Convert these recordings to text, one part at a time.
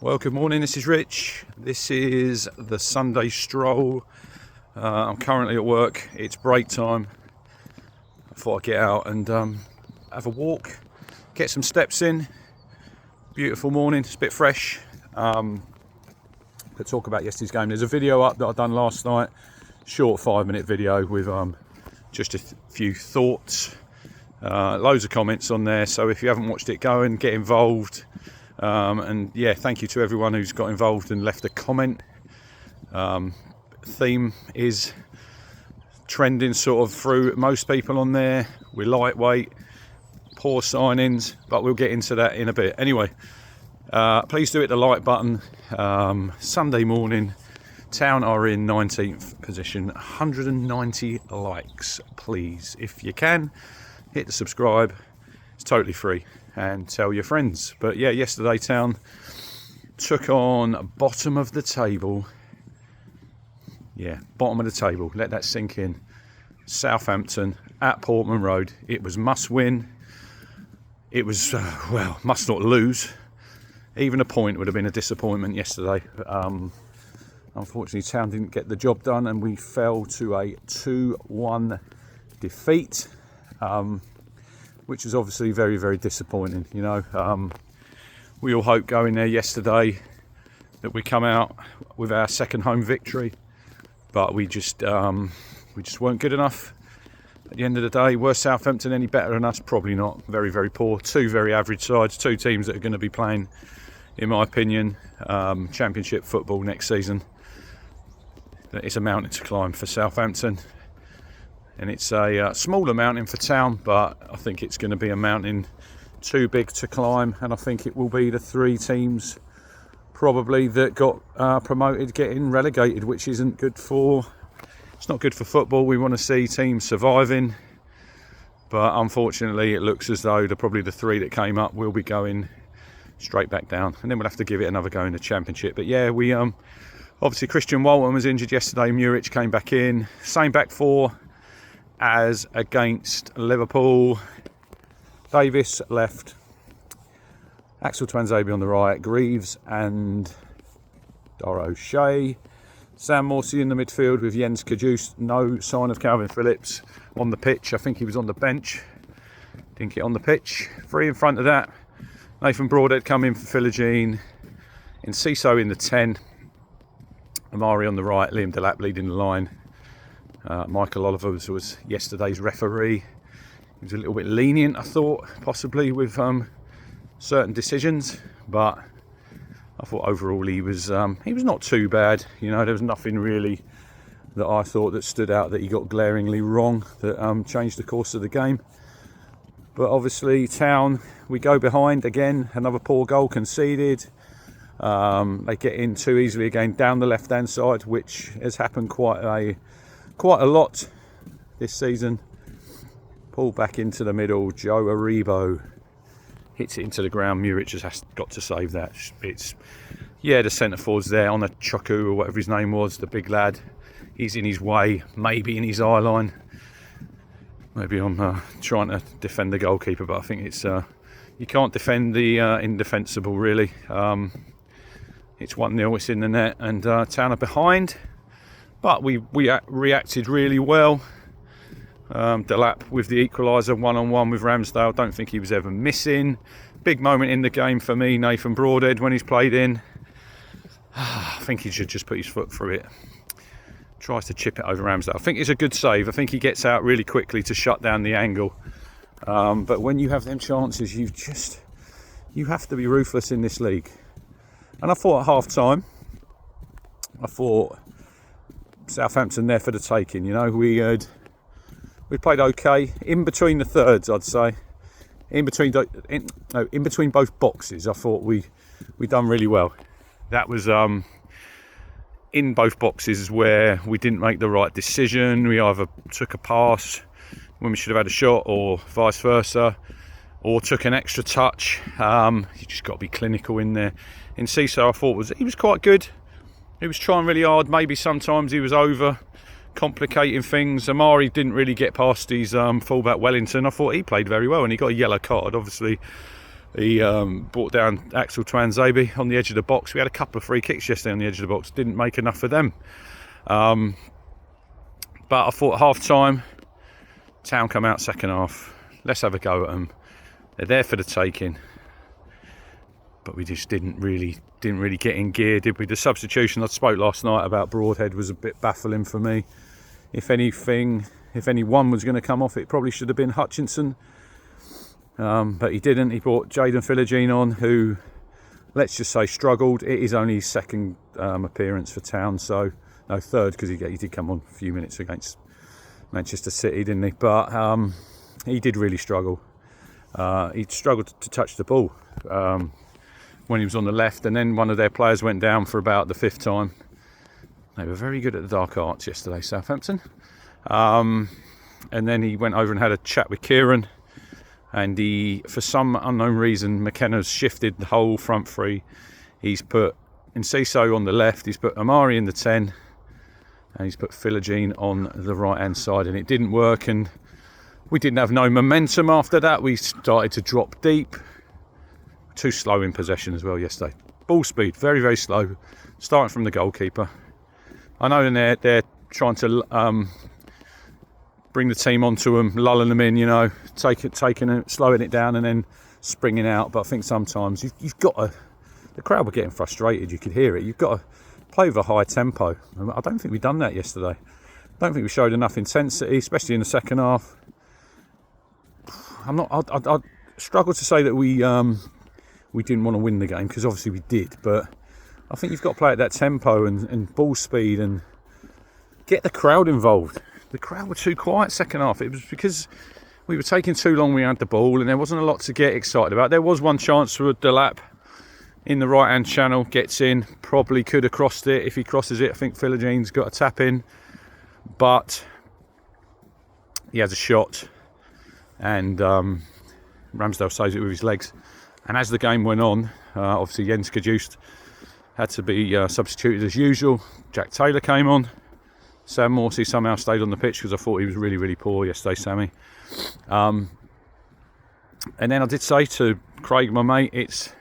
Well, good morning, this is Rich. This is the Sunday stroll. I'm currently at work, it's break time. I thought I'd get out and have a walk, get some steps in. Beautiful morning, it's a bit fresh. But talk about yesterday's game. There's a video up that I done last night, short 5-minute video with just a few thoughts. Loads of comments on there, so if you haven't watched it, go and get involved. And yeah, thank you to everyone who's got involved and left a comment. Theme is trending sort of through most people on there. We're lightweight, poor signings, but we'll get into that in a bit. Anyway, please do hit the like button. Sunday morning, Town are in 19th position, 190 likes. Please, if you can, hit the subscribe. It's totally free. And tell your friends. But yeah, yesterday Town took on bottom of the table. Yeah, bottom of the table. Let that sink in. Southampton at Portman Road. It was must win. It was, must not lose. Even a point would have been a disappointment yesterday. Unfortunately, Town didn't get the job done and we fell to a 2-1 defeat. Which is obviously very, very disappointing. You know, we all hoped going there yesterday that we come out with our second home victory, but we just weren't good enough. At the end of the day, were Southampton any better than us? Probably not. Very, very poor. Two very average sides. Two teams that are going to be playing, in my opinion, Championship football next season. It's a mountain to climb for Southampton. And it's a smaller mountain for Town, but I think it's going to be a mountain too big to climb, and I think it will be the three teams probably that got promoted getting relegated, which isn't good for, it's not good for football. We want to see teams surviving, but unfortunately it looks as though probably the three that came up will be going straight back down, and then we'll have to give it another go in the Championship. But yeah, we obviously Christian Walton was injured yesterday, Muric came back in, same back four as against Liverpool. Davis left, Axel Tuanzebe on the right, Greaves and Dara O'Shea. Sam Morsey in the midfield with Jens Kajus. No sign of Calvin Phillips on the pitch. I think he was on the bench, didn't get on the pitch. Three in front of that, Nathan Broadhead come in for Philogene, Enciso in the 10, Amari on the right, Liam Delap leading the line. Michael Oliver was yesterday's referee. He was a little bit lenient, I thought, possibly with certain decisions, but I thought overall he was not too bad. You know, there was nothing really that I thought that stood out that he got glaringly wrong that changed the course of the game. But obviously, Town, we go behind again. Another poor goal conceded. They get in too easily again down the left-hand side, which has happened quite a lot this season. Pull back into the middle, Joe Aribo hits it into the ground. Muric has got to save that. It's, yeah, the centre forward's there on a Choku or whatever his name was, the big lad. He's in his way, maybe in his eye line. Maybe I'm trying to defend the goalkeeper, but I think it's you can't defend the indefensible really. It's 1-0, it's in the net, and Town are behind. But we reacted really well. Delap with the equaliser, one-on-one with Ramsdale. Don't think he was ever missing. Big moment in the game for me, Nathan Broadhead, when he's played in. I think he should just put his foot through it. Tries to chip it over Ramsdale. I think it's a good save. I think he gets out really quickly to shut down the angle. But when you have them chances, you have to be ruthless in this league. And I thought at half-time, Southampton there for the taking. You know, we played okay in between the thirds, I'd say. In between both boxes, I thought we done really well. That was in both boxes where we didn't make the right decision. We either took a pass when we should have had a shot, or vice versa, or took an extra touch. You just got to be clinical in there. Enciso, I thought he was quite good. He was trying really hard. Maybe sometimes he was over complicating things. Amari didn't really get past his fullback Wellington. I thought he played very well, and he got a yellow card. Obviously, He brought down Axel Twanzebe on the edge of the box. We had a couple of free kicks yesterday on the edge of the box. Didn't make enough of them. But I thought at half-time, Town come out second half. Let's have a go at them. They're there for the taking. But we just didn't really get in gear, did we? The substitution I spoke last night about Broadhead was a bit baffling for me. If anyone was going to come off, it probably should have been Hutchinson. But he didn't. He brought Jaden Philogene on, who, let's just say, struggled. It is only his second appearance for Town, so no, third, because he did come on a few minutes against Manchester City, didn't he? But he did really struggle. He struggled to touch the ball when he was on the left, and then one of their players went down for about the fifth time. They were very good at the dark arts yesterday, Southampton. And then he went over and had a chat with Kieran, and for some unknown reason, McKenna's shifted the whole front three. He's put Enciso on the left, he's put Amari in the 10, and he's put Philogene on the right-hand side, and it didn't work, and we didn't have no momentum after that. We started to drop deep. Too slow in possession as well yesterday. Ball speed, very, very slow, starting from the goalkeeper. I know they're trying to bring the team onto them, lulling them in, taking it, slowing it down and then springing out. But I think sometimes you've got to, the crowd were getting frustrated, you could hear it. You've got to play with a high tempo. I don't think we've done that yesterday. I don't think we showed enough intensity, especially in the second half. I struggle to say that we didn't want to win the game, because obviously we did, but I think you've got to play at that tempo and ball speed and get the crowd involved. The crowd were too quiet second half. It was because we were taking too long. We had the ball and there wasn't a lot to get excited about. There was one chance for Delap in the right hand channel, gets in, probably could have crossed it. If he crosses it, I think Philogene's got a tap in, but he has a shot and Ramsdale saves it with his legs. And as the game went on, obviously Jens Kajust had to be substituted as usual. Jack Taylor came on. Sam Morsey somehow stayed on the pitch because I thought he was really, really poor yesterday, Sammy. And then I did say to Craig, my mate, it's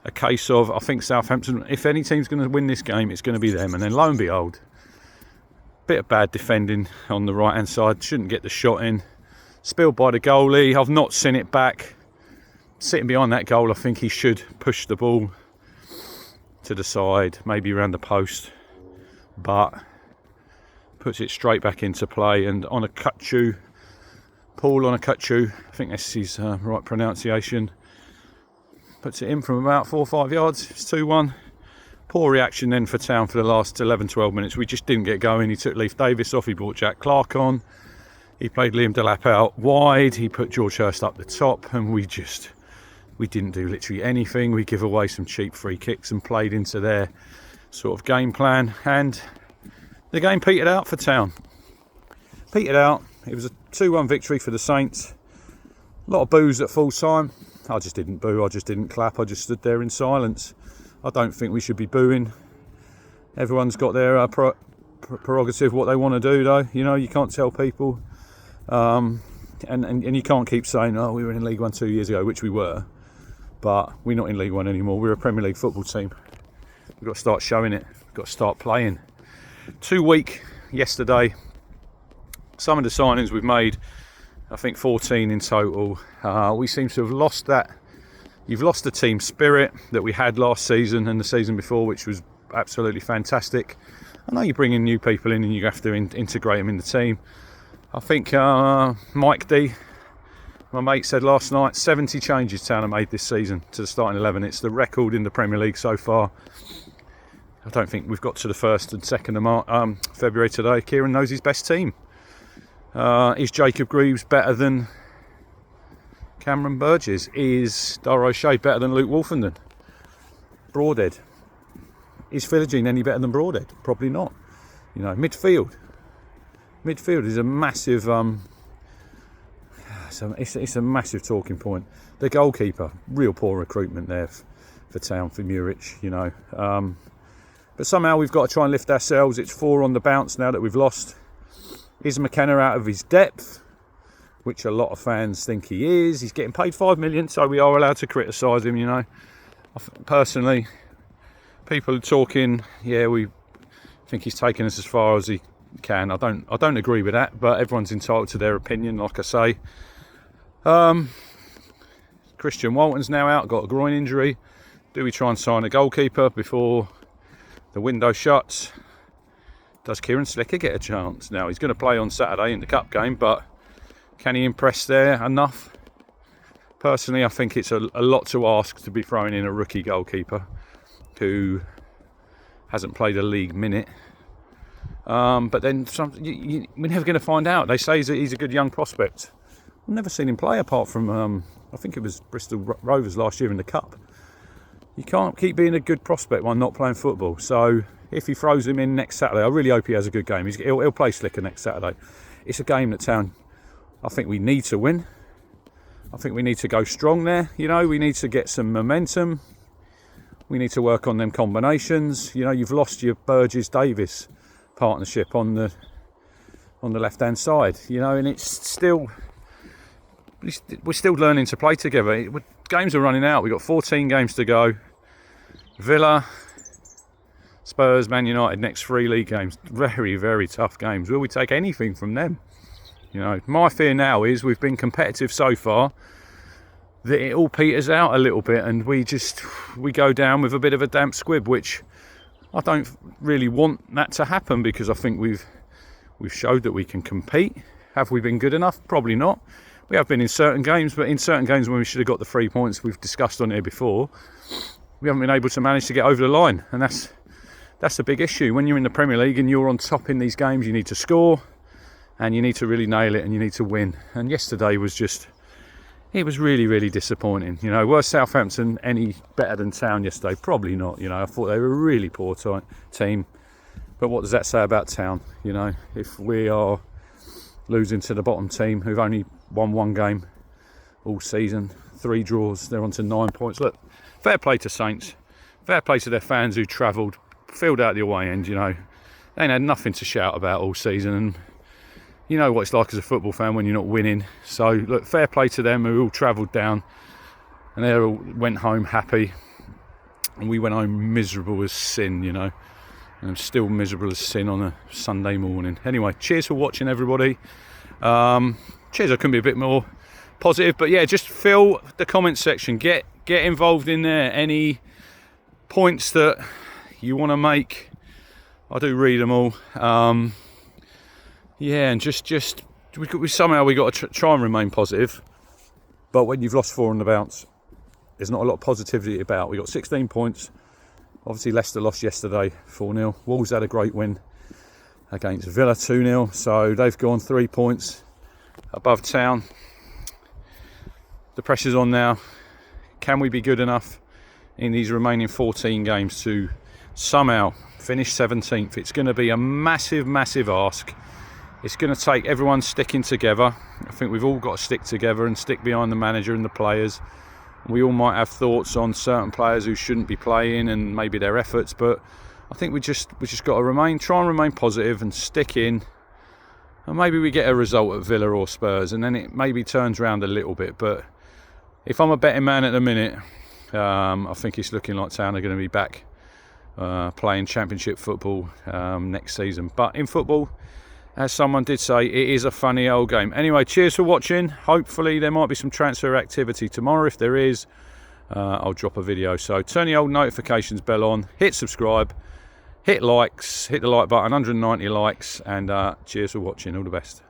a case of, I think Southampton, if any team's going to win this game, it's going to be them. And then lo and behold, bit of bad defending on the right-hand side. Shouldn't get the shot in. Spilled by the goalie. I've not seen it back. Sitting behind that goal, I think he should push the ball to the side, maybe around the post, but puts it straight back into play. And on a Onakachu, Paul Onakachu, I think that's his right pronunciation, puts it in from about 4 or 5 yards. It's 2-1. Poor reaction then for Town for the last 11-12 minutes. We just didn't get going. He took Leif Davis off, he brought Jack Clark on, he played Liam Delap out wide, he put George Hurst up the top, and we didn't do literally anything. We give away some cheap free kicks and played into their sort of game plan, and the game petered out for Town. Petered out. It was a 2-1 victory for the Saints. A lot of boos at full time. I just didn't boo, I just didn't clap, I just stood there in silence. I don't think we should be booing. Everyone's got their prerogative what they want to do, though. You can't tell people, and you can't keep saying, oh, we were in League One 2 years ago, which we were. But we're not in League One anymore. We're a Premier League football team. We've got to start showing it. We've got to start playing. 2 week yesterday. Some of the signings we've made, I think 14 in total. We seem to have lost that. You've lost the team spirit that we had last season and the season before, which was absolutely fantastic. I know you bring in new people in and you have to integrate them in the team. I think Mike D, my mate, said last night 70 changes Town have made this season to the starting 11. It's the record in the Premier League so far. I don't think we've got to the 1st and 2nd of February today. Kieran knows his best team. Is Jacob Greaves better than Cameron Burgess? Is Dara O'Shea better than Luke Wolfenden? Broadhead. Is Philogene any better than Broadhead? Probably not. Midfield is a massive it's a massive talking point. The goalkeeper, real poor recruitment there for Town, for Muric, but somehow we've got to try and lift ourselves. It's 4 on the bounce now that we've lost. Is McKenna out of his depth? which a lot of fans think he is. He's getting paid $5 million, so we are allowed to criticise him, you know. Personally, people are talking, yeah, we think he's taken us as far as he can. I don't agree with that, but everyone's entitled to their opinion, like I say. Christian Walton's now out, got a groin injury. Do we try and sign a goalkeeper before the window shuts? Does Kieran Slicker get a chance? Now, he's going to play on Saturday in the cup game, but can he impress there enough? Personally, I think it's a lot to ask to be throwing in a rookie goalkeeper who hasn't played a league minute. But then we're never going to find out. They say he's a good young prospect. I've never seen him play apart from, I think it was Bristol Rovers last year in the cup. You can't keep being a good prospect while not playing football. So if he throws him in next Saturday, I really hope he has a good game. He'll play Slicker next Saturday. It's a game that Town, I think we need to win. I think we need to go strong there. You know, we need to get some momentum. We need to work on them combinations. You know, you've lost your Burgess-Davis partnership on the left-hand side. You know, and it's still, we're still learning to play together. Games are running out. We've got 14 games to go. Villa, Spurs, Man United, next 3 league games. Very, very tough games. Will we take anything from them? You know, my fear now is we've been competitive so far that it all peters out a little bit and we go down with a bit of a damp squib, which I don't really want that to happen, because I think we've showed that we can compete. Have we been good enough? Probably not. We have been in certain games, but in certain games when we should have got the 3 points we've discussed on here before, we haven't been able to manage to get over the line, and that's a big issue. When you're in the Premier League and you're on top in these games, you need to score. And you need to really nail it and you need to win. And yesterday was it was really, really disappointing. You know, was Southampton any better than Town yesterday? Probably not. You know, I thought they were a really poor team. But what does that say about Town? You know, if we are losing to the bottom team who've only won 1 game all season, 3 draws, they're on to 9 points. Look, fair play to Saints. Fair play to their fans who travelled, filled out the away end, you know. They ain't had nothing to shout about all season, and you know what it's like as a football fan when you're not winning. So, look, fair play to them who all travelled down and they all went home happy. And we went home miserable as sin, you know. And I'm still miserable as sin on a Sunday morning. Anyway, cheers for watching, everybody. Cheers, I couldn't be a bit more positive. But, yeah, just fill the comment section. Get involved in there. Any points that you want to make, I do read them all. Yeah, and just we somehow we got to try and remain positive. But when you've lost 4 on the bounce, there's not a lot of positivity about. We got 16 points. Obviously, Leicester lost yesterday 4-0. Wolves had a great win against Villa 2-0. So they've gone 3 points above Town. The pressure's on now. Can we be good enough in these remaining 14 games to somehow finish 17th? It's going to be a massive, massive ask. It's going to take everyone sticking together. I think we've all got to stick together and stick behind the manager and the players. We all might have thoughts on certain players who shouldn't be playing and maybe their efforts, but I think we just got to try and remain positive and stick in. And maybe we get a result at Villa or Spurs, and then it maybe turns around a little bit. But if I'm a betting man at the minute, I think it's looking like Town are going to be back playing Championship football next season. But in football, as someone did say, it is a funny old game. Anyway, cheers for watching. Hopefully there might be some transfer activity tomorrow. If there is, I'll drop a video. So turn the old notifications bell on, hit subscribe, hit likes, hit the like button, 190 likes, and cheers for watching. All the best.